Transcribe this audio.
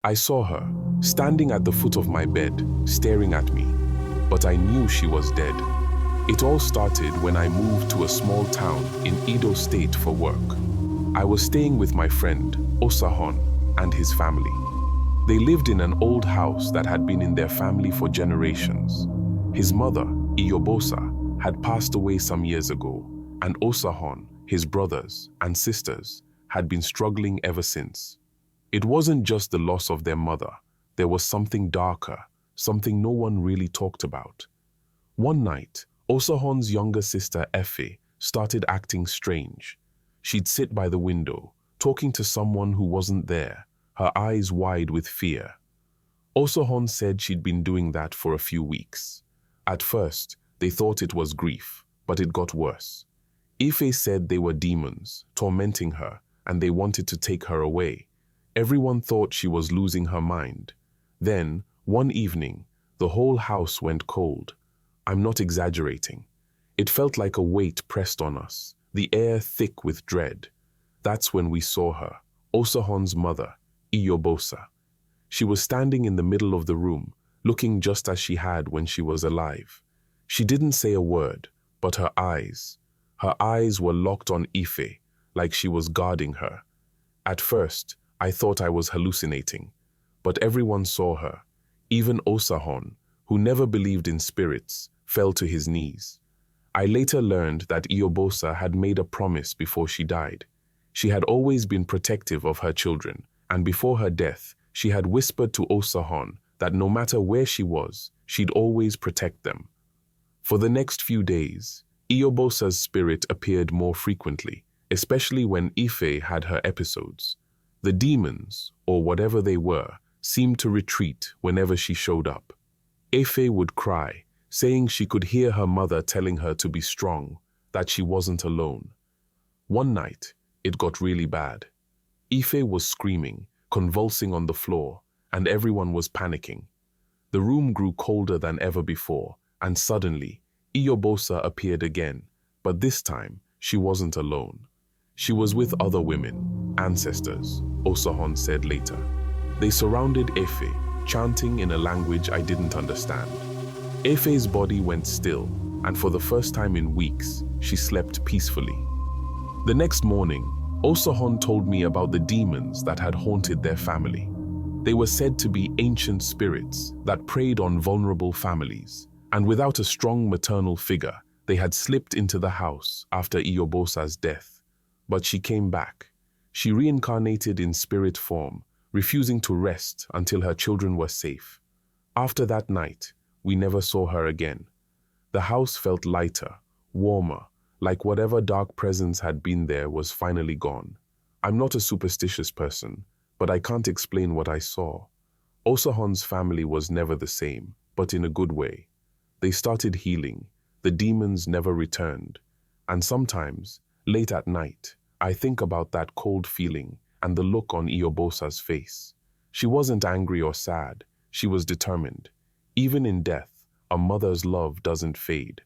I saw her, standing at the foot of my bed, staring at me, but I knew she was dead. It all started when I moved to a small town in Edo State for work. I was staying with my friend, Osahon, and his family. They lived in an old house that had been in their family for generations. His mother, Iyobosa, had passed away some years ago, and Osahon, his brothers and sisters, had been struggling ever since. It wasn't just the loss of their mother. There was something darker, something no one really talked about. One night, Osahon's younger sister, Efe, started acting strange. She'd sit by the window, talking to someone who wasn't there, her eyes wide with fear. Osahon said she'd been doing that for a few weeks. At first, they thought it was grief, but it got worse. Ife said they were demons, tormenting her, and they wanted to take her away. Everyone thought she was losing her mind. Then, one evening, the whole house went cold. I'm not exaggerating. It felt like a weight pressed on us, the air thick with dread. That's when we saw her, Osahon's mother, Iyobosa. She was standing in the middle of the room, looking just as she had when she was alive. She didn't say a word, but her eyes were locked on Ife, like she was guarding her. At first, I thought I was hallucinating, but everyone saw her. Even Osahon, who never believed in spirits, fell to his knees. I later learned that Iyobosa had made a promise before she died. She had always been protective of her children, and before her death, she had whispered to Osahon that no matter where she was, she'd always protect them. For the next few days, Iyobosa's spirit appeared more frequently, especially when Ife had her episodes. The demons, or whatever they were, seemed to retreat whenever she showed up. Ife would cry, saying she could hear her mother telling her to be strong, that she wasn't alone. One night, it got really bad. Ife was screaming, convulsing on the floor, and everyone was panicking. The room grew colder than ever before, and suddenly, Iyobosa appeared again, but this time, she wasn't alone. She was with other women, ancestors, Osahon said later. They surrounded Efe, chanting in a language I didn't understand. Efe's body went still, and for the first time in weeks, she slept peacefully. The next morning, Osahon told me about the demons that had haunted their family. They were said to be ancient spirits that preyed on vulnerable families, and without a strong maternal figure, they had slipped into the house after Iyobosa's death. But she came back. She reincarnated in spirit form, refusing to rest until her children were safe. After that night, we never saw her again. The house felt lighter, warmer, like whatever dark presence had been there was finally gone. I'm not a superstitious person, but I can't explain what I saw. Osahon's family was never the same, but in a good way. They started healing. The demons never returned. And sometimes, late at night, I think about that cold feeling and the look on Iyobosa's face. She wasn't angry or sad. She was determined. Even in death, a mother's love doesn't fade.